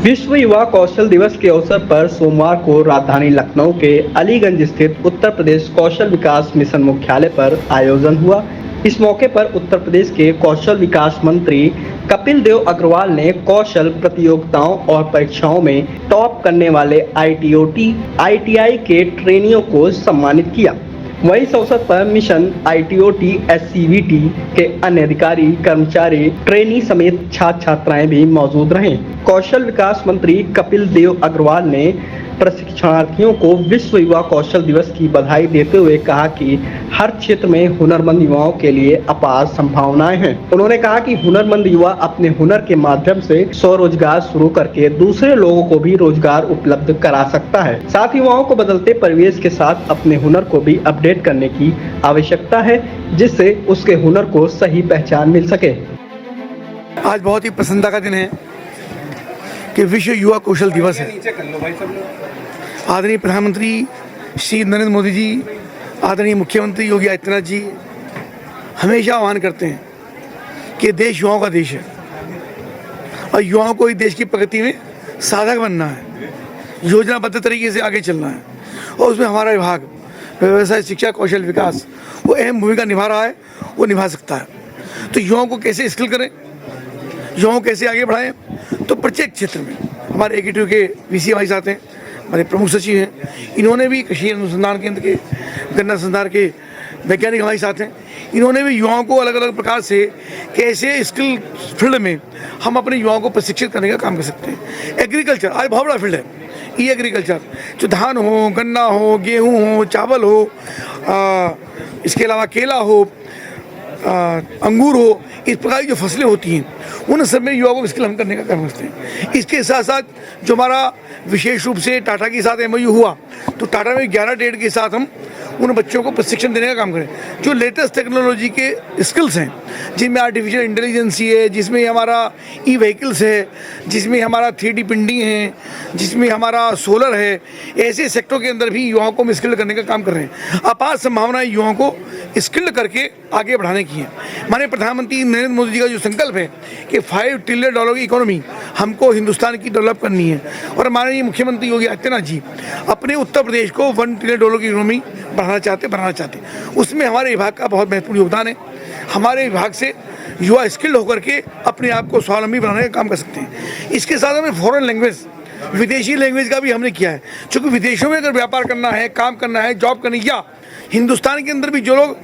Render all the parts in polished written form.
विश्व युवा कौशल दिवस के अवसर पर सोमवार को राजधानी लखनऊ के अलीगंज स्थित उत्तर प्रदेश कौशल विकास मिशन मुख्यालय पर आयोजन हुआ। इस मौके पर उत्तर प्रदेश के कौशल विकास मंत्री कपिल देव अग्रवाल ने कौशल प्रतियोगिताओं और परीक्षाओं में टॉप करने वाले ITOT, ITI के ट्रेनियों को सम्मानित किया। वहीं इस अवसर पर मिशन ITOT SCVT के अन्य अधिकारी, कर्मचारी, ट्रेनी समेत छात्र छात्राएं भी मौजूद रहे। कौशल विकास मंत्री कपिल देव अग्रवाल ने प्रशिक्षणार्थियों को विश्व युवा कौशल दिवस की बधाई देते हुए कहा कि हर क्षेत्र में हुनरमंद युवाओं के लिए अपार संभावनाएं हैं। उन्होंने कहा कि हुनरमंद युवा अपने हुनर के माध्यम से स्वरोजगार शुरू करके दूसरे लोगों को भी रोजगार उपलब्ध करा सकता है। साथ ही युवाओं को बदलते परिवेश के साथ अपने हुनर को भी अपडेट करने की आवश्यकता है, जिससे उसके हुनर को सही पहचान मिल सके। आज बहुत ही प्रसन्नता का दिन है कि विश्व युवा कौशल दिवस है। आदरणीय प्रधानमंत्री श्री नरेंद्र मोदी जी, आदरणीय मुख्यमंत्री योगी आदित्यनाथ जी हमेशा आह्वान करते हैं कि देश युवाओं का देश है और युवाओं को ही देश की प्रगति में साधक बनना है, योजनाबद्ध तरीके से आगे चलना है। और उसमें हमारा विभाग व्यवसाय, शिक्षा, कौशल विकास वो अहम भूमिका निभा रहा है, वो निभा सकता है। तो युवाओं को कैसे स्किल करें, युवाओं को कैसे आगे बढ़ाएं, तो प्रत्येक क्षेत्र में हमारे AKTU के VC भाई साथ हैं, हमारे प्रमुख सचिव हैं, इन्होंने भी कृषि अनुसंधान केंद्र के, गन्ना अनुसंधान के वैज्ञानिक हमारे साथ हैं। इन्होंने भी युवाओं को अलग अलग प्रकार से कैसे स्किल फील्ड में हम अपने युवाओं को प्रशिक्षित करने का काम कर सकते हैं। एग्रीकल्चर आज बहुत बड़ा फील्ड है, एग्रीकल्चर, जो धान हो, गन्ना हो, गेहूँ हो, चावल हो, इसके अलावा केला हो, अंगूर हो, इस प्रकार की जो फसलें होती हैं उन सब में युवाओं को स्किल हम करने का काम करते हैं। इसके साथ साथ जो हमारा विशेष रूप से टाटा के साथ MOU हुआ, तो टाटा में 11 ट्रेड के साथ हम उन बच्चों को प्रशिक्षण देने का काम करें जो लेटेस्ट टेक्नोलॉजी के स्किल्स हैं, जिनमें आर्टिफिशियल इंटेलिजेंस है, जिसमें हमारा E-व्हीकल्स है, जिसमें हमारा 3D प्रिंटिंग है, जिसमें हमारा सोलर है। ऐसे सेक्टर के अंदर भी युवाओं को हम स्किल्ड करने का काम कर रहे हैं। अपार संभावनाएं युवाओं को स्किल्ड करके आगे बढ़ाने की है। माननीय प्रधानमंत्री नरेंद्र मोदी जी का जो संकल्प है कि $5 ट्रिलियन की इकोनॉमी हमको हिंदुस्तान की डेवलप करनी है, और माननीय मुख्यमंत्री योगी आदित्यनाथ जी अपने उत्तर प्रदेश को $1 ट्रिलियन की इकोनॉमी बनाना चाहते, उसमें हमारे विभाग का बहुत महत्वपूर्ण योगदान है। हमारे विभाग से युवा स्किल्ड होकर के अपने आप को स्वावलंबी बनाने का काम कर सकते हैं। इसके साथ हमें फॉरेन लैंग्वेज, विदेशी लैंग्वेज का भी हमने किया है, क्योंकि विदेशों में अगर व्यापार करना है, काम करना है, जॉब करनी, या हिंदुस्तान के अंदर भी जो लोग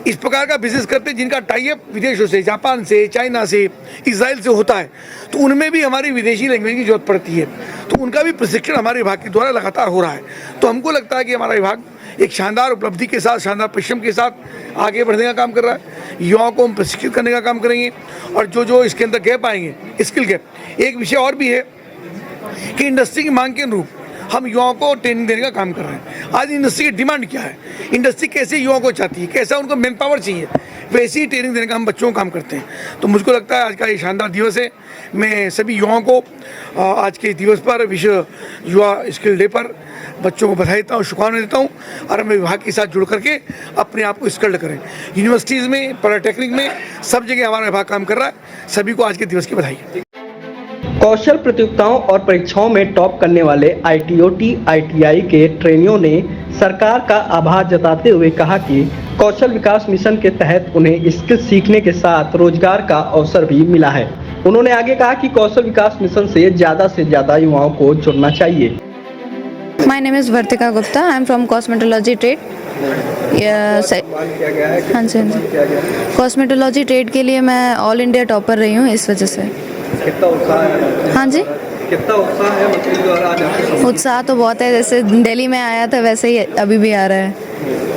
इस प्रकार का बिजनेस करते हैं जिनका टाई अप विदेशों से, जापान से, चाइना से, इजराइल से होता है, तो उनमें भी हमारी विदेशी लैंग्वेज की जरूरत पड़ती है। तो उनका भी प्रशिक्षण हमारे विभाग के द्वारा लगातार हो रहा है। तो हमको लगता है कि हमारा विभाग एक शानदार उपलब्धि के साथ, शानदार परिश्रम के साथ आगे बढ़ने का काम कर रहा है। युवाओं को हम प्रशिक्षित करने का काम करेंगे, और जो इसके अंदर गैप आएंगे, स्किल गैप, एक विषय और भी है कि इंडस्ट्री की मांग के अनुरूप हम युवाओं को ट्रेनिंग देने का काम कर रहे हैं। आज इंडस्ट्री की डिमांड क्या है, इंडस्ट्री कैसे युवाओं को चाहती है, कैसा उनको मैन पावर चाहिए, वैसी ही ट्रेनिंग देने का हम बच्चों को काम करते हैं। तो मुझको लगता है आज का ये शानदार दिवस है। मैं सभी युवाओं को आज के दिवस पर, विश्व युवा स्किल डे पर, बच्चों को बधाई देता हूँ, शुभकामनाएं देता हूँ, और हमें विभाग के साथ जुड़ करके अपने आप को स्किल्ड करें। यूनिवर्सिटीज़ में, पॉलिटेक्निक में, सब जगह हमारा विभाग काम कर रहा है। सभी को आज के दिवस की बधाई। कौशल प्रतियोगिताओं और परीक्षाओं में टॉप करने वाले ITOT, ITI के ट्रेनियों ने सरकार का आभार जताते हुए कहा कि कौशल विकास मिशन के तहत उन्हें स्किल सीखने के साथ रोजगार का अवसर भी मिला है। उन्होंने आगे कहा कि कौशल विकास मिशन से ज्यादा युवाओं को जुड़ना चाहिए। My name is Vartika Gupta. I am from cosmetology trade. हाँ जी। कॉस्मेटोलॉजी ट्रेड के लिए मैं ऑल इंडिया टॉपर रही हूँ, इस वजह से। कितना उत्साह है? हाँ जी, कितना उत्साह है मंत्री द्वारा आज आपके? उत्साह तो बहुत है, जैसे दिल्ली में आया था वैसे ही अभी भी आ रहा है।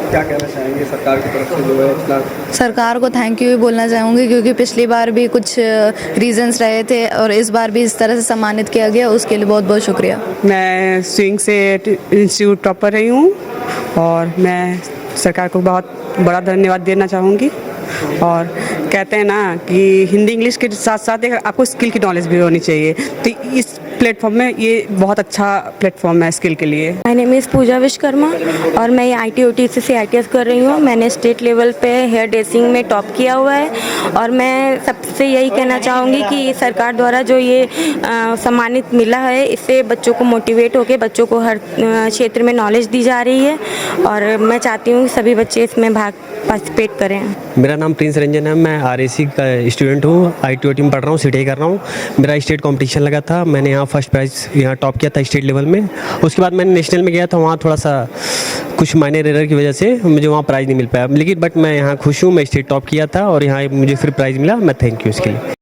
क्या कहना चाहेंगे सरकार की तरफ से जो है इतना? सरकार को थैंक यू ही बोलना चाहूँगी, क्योंकि पिछली बार भी कुछ रीजंस रहे थे और इस बार भी इस तरह से सम्मानित किया गया, उसके लिए बहुत बहुत शुक्रिया। मैं स्विंग से इंस्टीट्यूट टॉपर रही हूँ, और मैं सरकार को बहुत बड़ा धन्यवाद देना चाहूँगी, और कहते हैं ना कि हिंदी इंग्लिश के साथ साथ एक आपको स्किल की नॉलेज भी होनी चाहिए, तो इस प्लेटफॉर्म में ये बहुत अच्छा प्लेटफॉर्म है स्किल के लिए। माय नेम इज़ पूजा विश्वकर्मा और मैं ITOT से ITS कर रही हूँ। मैंने स्टेट लेवल पे हेयर ड्रेसिंग में टॉप किया हुआ है और मैं सबसे यही कहना चाहूँगी कि सरकार द्वारा जो ये सम्मानित मिला है, इससे बच्चों को मोटिवेट होकर बच्चों को हर क्षेत्र में नॉलेज दी जा रही है और मैं चाहती हूँ कि सभी बच्चे इसमें भाग पार्टिसिपेट करें। मेरा नाम प्रिंस रंजन है, मैं RAC का स्टूडेंट हूँ, ITOT में पढ़ रहा हूँ, CTI कर रहा हूँ। मेरा स्टेट कंपटीशन लगा था, मैंने यहाँ फर्स्ट प्राइज़ यहाँ टॉप किया था स्टेट लेवल में। उसके बाद मैंने नेशनल में गया था, वहाँ थोड़ा सा कुछ माइनर एरर की वजह से मुझे वहाँ प्राइज़ नहीं मिल पाया, लेकिन बट मैं यहाँ खुश हूँ, मैं स्टेट टॉप किया था और यहाँ मुझे फिर प्राइज़ मिला। मैं थैंक यू इसके लिए।